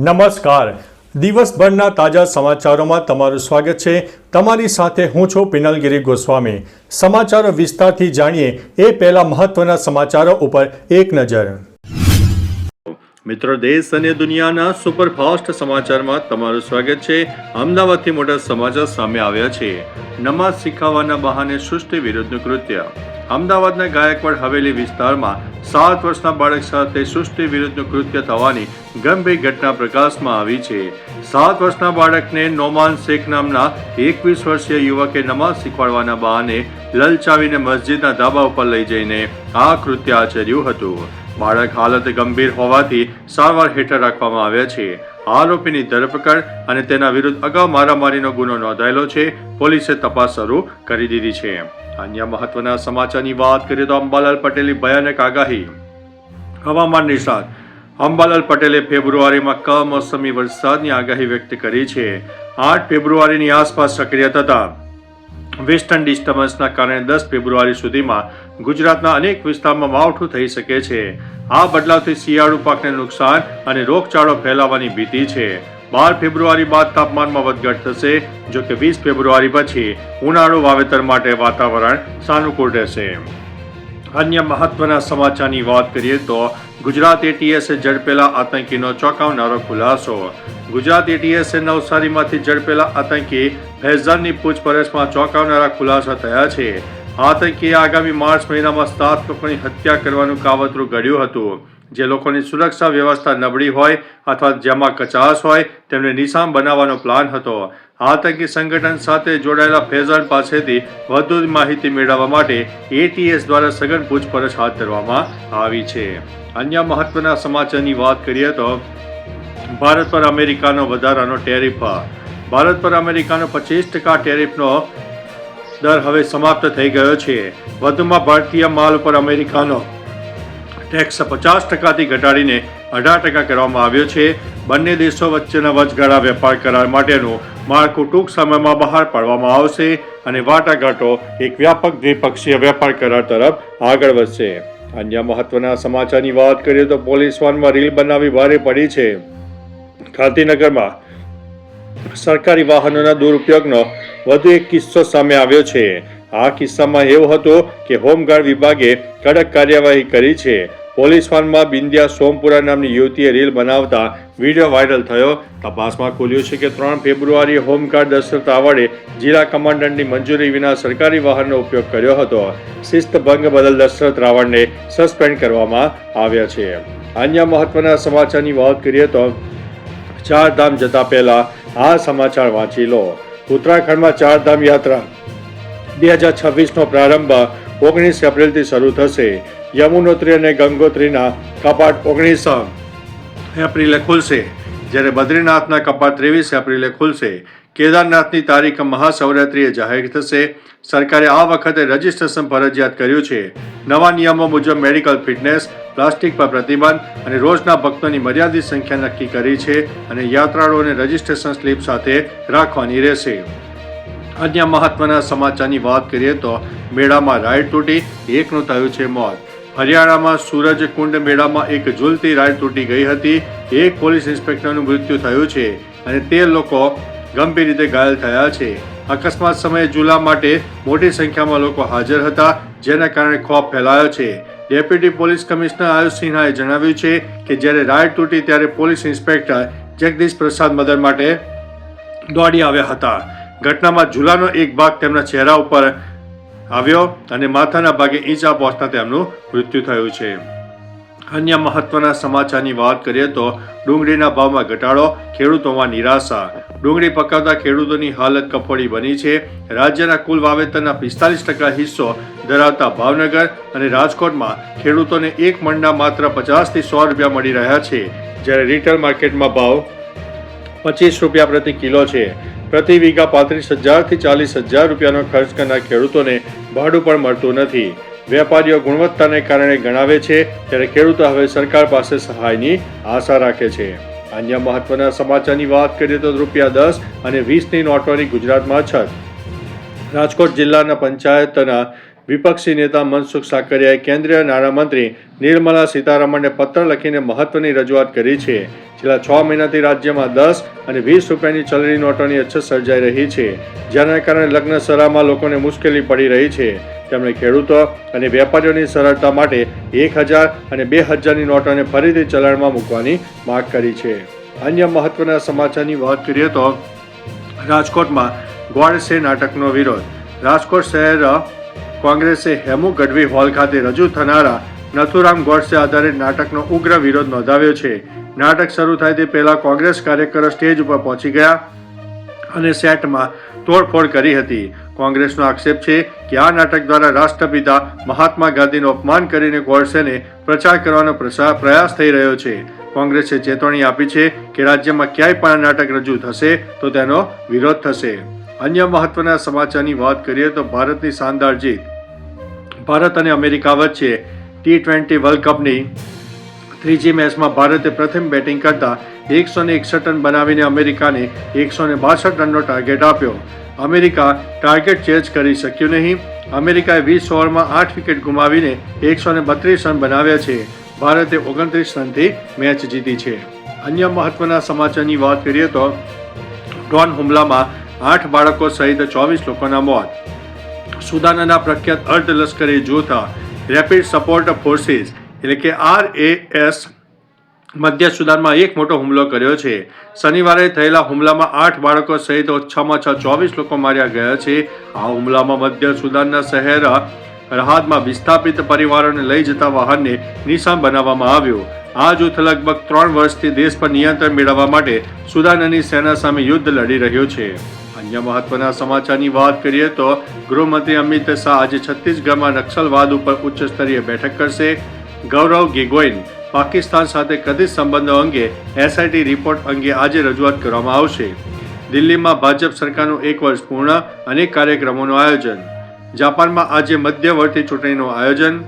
નમસ્કાર. દિવસભરના તાજા સમાચારોમાં તમારું સ્વાગત છે. તમારી સાથે હું છું પિનલગીરી ગોસ્વામી. સમાચારો વિસ્તારથી જાણીએ એ પહેલા મહત્વના સમાચારો ઉપર એક નજર. મિત્રો, દેશ અને દુનિયાના સુપરફાસ્ટ સમાચારમાં તમારું સ્વાગત છે. અમદાવાદથી મોટા સમાચાર સામે આવ્યા છે. નમાઝ શીખવવાના બહાને સૃષ્ટિ વિરુદ્ધનું કૃત્ય. અમદાવાદના ગાયકવાડ હવેલી વિસ્તારમાં 7 વર્ષના બાળક સાથે સૃષ્ટિ વિરુદ્ધનું કૃત્ય થવાની ગંભીર ઘટના પ્રકાશમાં આવી છે. 7 વર્ષના બાળકને નોમાન શેખ નામના 21 વર્ષીય યુવકે નમાઝ શીખવાડવાના બહાને લલચાવીને મસ્જિદના ધાબા ઉપર લઈ જઈને આ કૃત્ય આચર્યું હતું. બાળક હાલત ગંભીર હોવાથી સારવાર હેઠળ રાખવામાં આવ્યા છે. આરોપીની ધરપકડ અને તેના વિરુદ્ધ અગાઉ મારામારીનો ગુનો નોંધાયેલો છે. પોલીસે તપાસ શરૂ કરી દીધી છે. અન્ય મહત્વના સમાચારની વાત કરીએ તો અંબાલાલ પટેલની ભયાનક આગાહી. હવામાન નિષ્ણાત અંબાલાલ પટેલે ફેબ્રુઆરીમાં કમોસમી વરસાદની આગાહી વ્યક્ત કરી છે. 8 ફેબ્રુઆરીની આસપાસ સક્રિય થતા વેસ્ટર્ન ડિસ્ટર્બન્સના કારણે 10 ફેબ્રુઆરી સુધીમાં ગુજરાતના અનેક વિસ્તારમાં માવઠું થઈ શકે છે. આ બદલાવથી શિયાળુ પાકને નુકસાન અને રોગચાળો ફેલાવાની ભીતિ છે. 12 ફેબ્રુઆરી બાદ તાપમાનમાં વધઘટ થશે. જો કે 20 ફેબ્રુઆરી પછી ઉનાળુ વાવેતર માટે વાતાવરણ સાનુકૂળ રહેશે. અન્ય મહત્વના સમાચારની વાત કરીએ તો ગુજરાત એટીએસે ઝડપેલા આતંકીનો ચોંકાવનારો ખુલાસો. ગુજરાત એટીએસે નવસારીમાંથી ઝડપેલા આતંકી ફૈઝાનની પૂછપરછમાં ચોંકાવનારા ખુલાસા થયા છે. આતંકીએ આગામી માર્ચ મહિનામાં 7 લોકોની હત્યા કરવાનું કાવતરું ઘડ્યું હતું. જે લોકોની સુરક્ષા વ્યવસ્થા નબળી હોય અથવા જેમાં કચાશ હોય તેમને નિશાન બનાવવાનો પ્લાન હતો. આતંકી સંગઠન સાથે જોડાયેલા ફૈઝાન પાસેથી વધુ માહિતી મેળવવા માટે એટીએસ દ્વારા સઘન પૂછપરછ હાથ ધરવામાં આવી છે. અન્ય મહત્વના સમાચારની વાત કરીએ તો ભારત પર અમેરિકાનો વધારાનો ટેરિફ. ભારત પર અમેરિકાનો 25% ટેરિફનો દર હવે સમાપ્ત થઈ ગયો છે. વધુમાં ભારતીય માલ ઉપર અમેરિકાનો ટેક્સ 50%થી ઘટાડીને 18% કરવામાં આવ્યો છે. બંને દેશો વચ્ચેના વચગાળા વેપાર કરાર માટેનું માળખું ટૂંક સમયમાં બહાર પાડવામાં આવશે અને વાટાઘાટો એક વ્યાપક દ્વિપક્ષીય વેપાર કરાર તરફ આગળ વધશે. અન્ય મહત્વના સમાચારની વાત કરીએ તો પોલીસ વાનમાં રીલ બનાવી ભારે પડી છે. ગાંધીનગરમાં સરકારી વાહનોના દુરુપયોગનો વધુ એક કિસ્સો સામે આવ્યો છે. આ કિસ્સામાં એવું હતું કે હોમગાર્ડ વિભાગે કડક કાર્યવાહી કરી છે. પોલીસ વાનમાં બિંદિયા સોમપુરા નામની યુવતીએ રીલ બનાવતા વિડીયો વાયરલ થયો. તપાસમાં ખુલ્યું છે કે 3 ફેબ્રુઆરીએ હોમગાર્ડ દશરથ રાવળે જિલ્લા કમાન્ડન્ટની મંજૂરી વિના સરકારી વાહનનો ઉપયોગ કર્યો હતો. શિસ્ત ભંગ બદલ દશરથ રાવળને સસ્પેન્ડ કરવામાં આવ્યા છે. અન્ય મહત્વના સમાચારની વાત કરીએ તો ચારધામ જતા પહેલા આ સમાચાર વાંચી લો. ઉત્તરાખંડમાં ચારધામ યાત્રા 2026નો પ્રારંભ 19 એપ્રિલથી શરૂ થશે. યમુનોત્રી અને ગંગોત્રીના કપાટ 19 એપ્રિલે ખુલશે, જ્યારે બદ્રીનાથના કપાટ 23 એપ્રિલે ખુલશે. કેદારનાથની તારીખ મહાશિવરાત્રિએ જાહેર થશે. સરકારે આ વખતે રજીસ્ટ્રેશન ફરજિયાત કર્યું છે. નવા નિયમો મુજબ મેડિકલ ફિટનેસ, પ્લાસ્ટિક પર પ્રતિબંધ અને રોજના ભક્તોની મર્યાદિત સંખ્યા નક્કી કરી છે અને યાત્રાળુઓને રજીસ્ટ્રેશન સ્લીપ સાથે રાખવાની રહેશે. અન્ય મહત્વના સમાચારની વાત કરીએ તો મેળામાં રાઈડ તૂટી એકનું થયું છે મોત. હરિયાણામાં સૂરજકુંડ મેળામાં એક ઝૂલતી રાઈડ તૂટી ગઈ હતી. એક પોલીસ ઇન્સ્પેક્ટરનું મૃત્યુ થયું છે અને 13 લોકો ગંભીર રીતે ઘાયલ થયા છે. અકસ્માત સમયે ઝૂલા માટે મોટી સંખ્યામાં લોકો હાજર હતા, જેના કારણે ખોફ ફેલાયો છે. ડેપ્યુટી પોલીસ કમિશનર આયુષ સિન્હાએ જણાવ્યું છે કે જ્યારે રાઈડ તૂટી ત્યારે પોલીસ ઇન્સ્પેક્ટર જગદીશ પ્રસાદ મદદ માટે દોડી આવ્યા હતા. ઘટનામાં ઝૂલાનો એક ભાગ તેમના ચહેરા ઉપર આવ્યો અને માથાના ભાગે ઈજા પહોંચતા તેમનું મૃત્યુ થયું છે. અન્ય મહત્વના સમાચારની વાત કરીએ તો ડુંગળીના ભાવમાં ઘટાડો, ખેડૂતોમાં નિરાશા. ડુંગળી પકાવતા ખેડૂતોની હાલત કફોડી બની છે. રાજ્યના કુલ વાવેતરના 45% હિસ્સો ધરાવતા ભાવનગર અને રાજકોટમાં ખેડૂતોને એક મણના માત્ર 50 થી 100 રૂપિયા મળી રહ્યા છે, જ્યારે રિટેલ માર્કેટમાં ભાવ 25 રૂપિયા પ્રતિ કિલો છે. પ્રતિ વીઘા 35,000 થી 40,000 રૂપિયાનો ખર્ચ કરનાર ખેડૂતોને ભાડું પણ મળતું નથી. વેપારીઓ ગુણવત્તાને કારણે ગણાવે છે, ત્યારે ખેડૂતો હવે સરકાર પાસે સહાયની આશા રાખે છે. અન્ય મહત્વના સમાચારની વાત કરીએ તો ₹10 અને 20ની નોટોની ગુજરાતમાં અછત. રાજકોટ જિલ્લાના પંચાયતના વિપક્ષી નેતા મનસુખ સાકરિયાએ કેન્દ્રીય નાણામંત્રી નિર્મલા સીતારમણને પત્ર લખીને મહત્વની રજૂઆત કરી છે. છેલ્લા 6 મહિનાથી રાજ્યમાં 10 અને 20 રૂપિયાની ચલણી નોટોની અછત સર્જાઈ રહી છે, જેના કારણે લગ્ન સરામાં લોકોને મુશ્કેલી પડી રહી છે. તેમણે ખેડૂતો અને વેપારીઓની સરળતા માટે 1000 અને 2000ની નોટોને ફરીથી ચલણમાં મૂકવાની માંગ કરી છે. અન્ય મહત્વના સમાચારની વાત કરીએ તો રાજકોટમાં ગોડસે નાટકનો વિરોધ. રાજકોટ શહેર કોંગ્રેસે હેમુ ગઢવી હોલ ખાતે રજૂ થનારા નથુરામ ગોડસે આધારિત નાટકનો ઉગ્ર વિરોધ નોંધાવ્યો છે. નાટક શરૂ થાય તે પહેલા કોંગ્રેસ કાર્યકરો સ્ટેજ ઉપર પહોંચી ગયા અને સેટમાં તોડફોડ કરી હતી. કોંગ્રેસનો આક્ષેપ છે કે આ નાટક દ્વારા રાષ્ટ્રપિતા મહાત્મા ગાંધીનું અપમાન કરીને ગોડસેને પ્રચાર કરવાનો પ્રયાસ થઈ રહ્યો છે. કોંગ્રેસે ચેતવણી આપી છે કે રાજ્યમાં ક્યાંય પણ નાટક રજૂ થશે તો તેનો વિરોધ થશે. અન્ય મહત્વના સમાચારની વાત કરીએ તો ભારતની શાનદાર જીત. ભારત અને અમેરિકા વચ્ચે T20 વર્લ્ડ કપની ત્રીજી મેચમાં ભારતે પ્રથમ બેટિંગ કરતા 161 રન બનાવીને અમેરિકાને 162 રનનો ટાર્ગેટ આપ્યો. અમેરિકા ટાર્ગેટ ચેઝ કરી શક્યું નહીં. અમેરિકાએ 20 ઓવરમાં 8 વિકેટ ગુમાવીને 132 રન બનાવ્યા છે. ભારતે 29 રનથી મેચ જીતી છે. અન્ય મહત્વના સમાચારની વાત કરીએ તો ડ્રોન હુમલામાં 8 બાળકો સહિત 24 લોકોના મોત. સુદાનના પ્રખ્યાત અર્ધલશ્કરી જૂથ રેપિડ સપોર્ટ ફોર્સિસ એટલે કે RAF મધ્ય સુદાનમાં એક મોટો હુમલો કર્યો છે. શનિવારે થયેલા હુમલામાં 8 બાળકો સહિત ઓછામાં ઓછા 24 લોકો માર્યા ગયા છે. આ હુમલામાં મધ્ય સુદાનના શહેર રહાદમાં વિસ્થાપિત પરિવારોને લઈ જતા વાહનને નિશાન બનાવવામાં આવ્યું. આ જૂથ લગભગ 3 વર્ષથી દેશ પર નિયંત્રણ મેળવવા માટે સુદાનની સેના સામે યુદ્ધ લડી રહ્યો છે. અન્ય મહત્વના સમાચારની વાત કરીએ તો ગૃહમંત્રી અમિત શાહ આજે છત્તીસગઢમાં નક્સલવાદ ઉપર ઉચ્ચ સ્તરીય બેઠક કરશે. ગૌરવ ગોગોઈન પાકિસ્તાન સાથે કથિત સંબંધો અંગે SIT રિપોર્ટ અંગે આજે રજૂઆત કરવામાં આવશે. દિલ્હીમાં ભાજપ સરકારનું 1 વર્ષ પૂર્ણ, અનેક કાર્યક્રમોનું આયોજન. જાપાનમાં આજે મધ્યવર્તી ચૂંટણીનું આયોજન.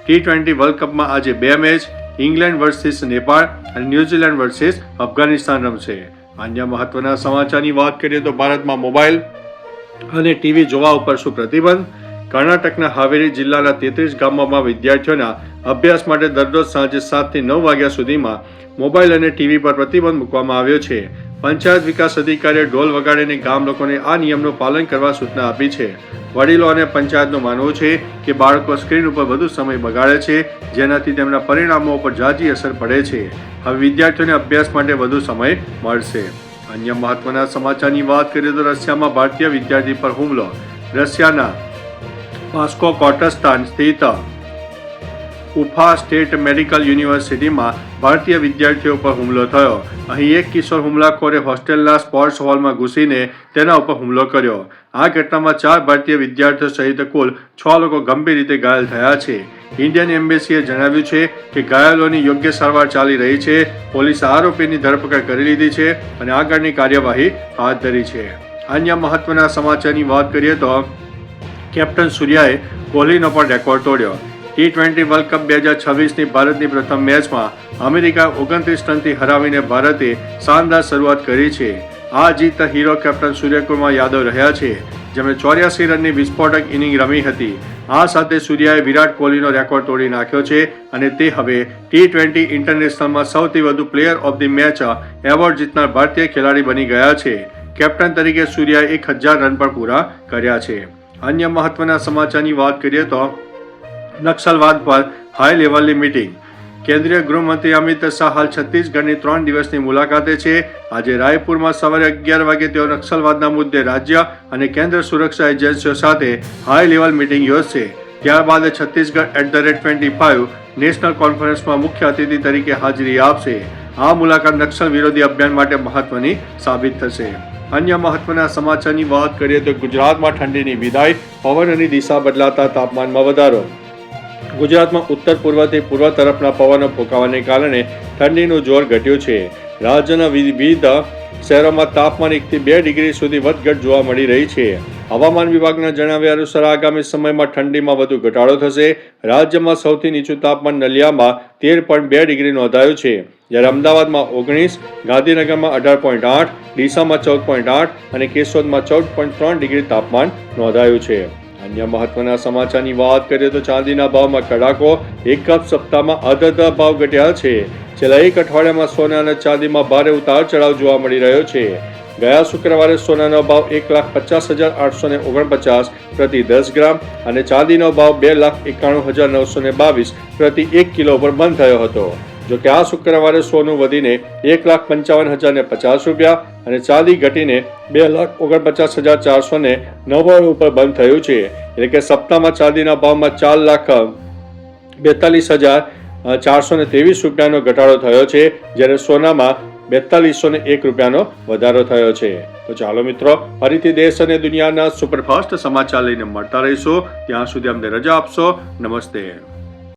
T20 વર્લ્ડ કપમાં આજે 2 મેચ, ઇંગ્લેન્ડ વર્સિસ નેપાળ અને ન્યૂઝીલેન્ડ વર્સિસ અફઘાનિસ્તાન રમશે. અન્ય મહત્વના સમાચારની વાત કરીએ તો ભારતમાં મોબાઈલ અને ટીવી જોવા ઉપર શું પ્રતિબંધ. કર્ણાટકના હાવેરી જિલ્લાના 33 ગામોમાં વિદ્યાર્થીઓના અભ્યાસ માટે દરરોજ સાંજે 7 થી 9 વાગ્યા સુધીમાં મોબાઈલ અને ટીવી પર પ્રતિબંધ મૂકવામાં આવ્યો છે. પંચાયત વિકાસ અધિકારીએ ઢોલ વગાડીને ગામ લોકોને આ નિયમનું પાલન કરવા સૂચના આપી છે. વડીલો અને પંચાયતનું માનવું છે કે બાળકો સ્ક્રીન ઉપર વધુ સમય બગાડે છે, જેનાથી તેમના પરિણામો પર ઝાઝી અસર પડે છે. હવે વિદ્યાર્થીઓને અભ્યાસ માટે વધુ સમય મળશે. અન્ય મહત્વના સમાચારની વાત કરીએ તો રશિયામાં ભારતીય વિદ્યાર્થી પર હુમલો. રશિયાના મોસ્કો કોટસ્તાન સ્થિત ઉફા સ્ટેટ મેડિકલ યુનિવર્સિટીમાં ભારતીય વિદ્યાર્થીઓ પર હુમલો થયો. અહીં એક કિશોર હુમલાખોરે હોસ્ટેલના સ્પોર્ટ્સ હોલમાં ઘૂસીને તેના ઉપર હુમલો કર્યો. આ ઘટનામાં 4 ભારતીય વિદ્યાર્થીઓ સહિત કુલ 6 લોકો ગંભીર રીતે ઘાયલ થયા છે. ઇન્ડિયન એમ્બેસીએ જણાવ્યું છે કે ઘાયલોની યોગ્ય સારવાર ચાલી રહી છે. પોલીસે આરોપીની ધરપકડ કરી લીધી છે અને આગળની કાર્યવાહી હાથ ધરી છે. અન્ય મહત્વના સમાચારની વાત કરીએ તો કેપ્ટન સૂર્યાએ કોહલીનો પણ રેકોર્ડ તોડ્યો. T20 વર્લ્ડ કપ 2026ની ભારતની પ્રથમ મેચમાં અમેરિકા 29 રનથી હરાવીને ભારતે શાનદાર શરૂઆત કરી છે. આ જીત હીરો કેપ્ટન સૂર્યકુમાર યાદવ રહ્યા છે, જેમણે 84 રનની વિસ્ફોટક ઇનિંગ રમી હતી. આ સાથે સૂર્યાએ વિરાટ કોહલીનો રેકોર્ડ તોડી નાખ્યો છે અને તે હવે T20 ઇન્ટરનેશનલમાં સૌથી વધુ player of the match award જીતનાર ભારતીય ખેલાડી બની ગયા છે. કેપ્ટન તરીકે સૂર્યાએ 1000 રન પણ પૂરા કર્યા છે. અન્ય મહત્વના સમાચારની વાત કરીએ તો નક્સલવાદ પર હાઈ લેવલની મીટિંગ. કેન્દ્રીય ગૃહમંત્રી અમિત શાહ હાલ છત્તીસગઢની 3 દિવસની મુલાકાતે છે. આજે રાયપુરમાં સવારે 11 વાગે તેઓ નક્સલવાદના મુદ્દે રાજ્ય અને કેન્દ્ર સુરક્ષા એજન્સીઓ સાથે હાઈ લેવલ મીટિંગ યોજશે. ત્યારબાદ છત્તીસગઢ @25 નેશનલ કોન્ફરન્સમાં મુખ્ય અતિથિ તરીકે હાજરી આપશે. આ મુલાકાત નક્સલ વિરોધી અભિયાન માટે મહત્વની સાબિત થશે. અન્ય મહત્વના સમાચારની વાત કરીએ તો ગુજરાતમાં ઠંડીની વિદાય, પવનની દિશા બદલાતા તાપમાનમાં વધારો. ગુજરાતમાં ઉત્તર પૂર્વથી પૂર્વ તરફના પવનો ફૂંકાવાને કારણે ઠંડીનું જોર ઘટ્યું છે. રાજ્યના વિવિધ શહેરોમાં તાપમાન 1 થી 2 ડિગ્રી સુધી વધઘટ જોવા મળી રહી છે. હવામાન વિભાગના જણાવ્યા અનુસાર આગામી સમયમાં ઠંડીમાં વધુ ઘટાડો થશે. રાજ્યમાં સૌથી નીચું તાપમાન નલિયામાં 13.2 ડિગ્રી નોંધાયું છે, જ્યારે અમદાવાદમાં 19, ગાંધીનગરમાં 18.8, ડીસામાં 14.8 અને કેશોદમાં 14.3 ડિગ્રી તાપમાન નોંધાયું છે. અન્ય મહત્વના સમાચારની વાત કરીએ તો ચાંદીના ભાવમાં કડાકો. એક જ સપ્તાહમાં અડધા ભાવ ઘટ્યા છે. છેલ્લા એક અઠવાડિયામાં સોના અને ચાંદીમાં ભારે ઉતાર ચઢાવ જોવા મળી રહ્યો છે. ગયા શુક્રવારે સોનાનો ભાવ 1,50,849 પ્રતિ 10 ગ્રામ અને ચાંદીનો ભાવ 2,91,922 પ્રતિ 1 કિલો પર બંધ થયો હતો. જો કે આ શુક્રવારે સોનું વધીને 1,55,050 રૂપિયા અને ચાંદી ઘટીને 2,49,499 ઉપર બંધ થયું છે. એટલે કે સપ્તાહમાં ચાંદીના ભાવમાં 4,42,423 રૂપિયાનો ઘટાડો થયો છે, જ્યારે સોનામાં 4,201 રૂપિયાનો વધારો થયો છે. તો ચાલો મિત્રો, ફરીથી દેશ અને દુનિયાના સુપરફાસ્ટ સમાચાર લઈને મળતા રહીશું. ત્યાં સુધી અમને રજા આપશો. નમસ્તે.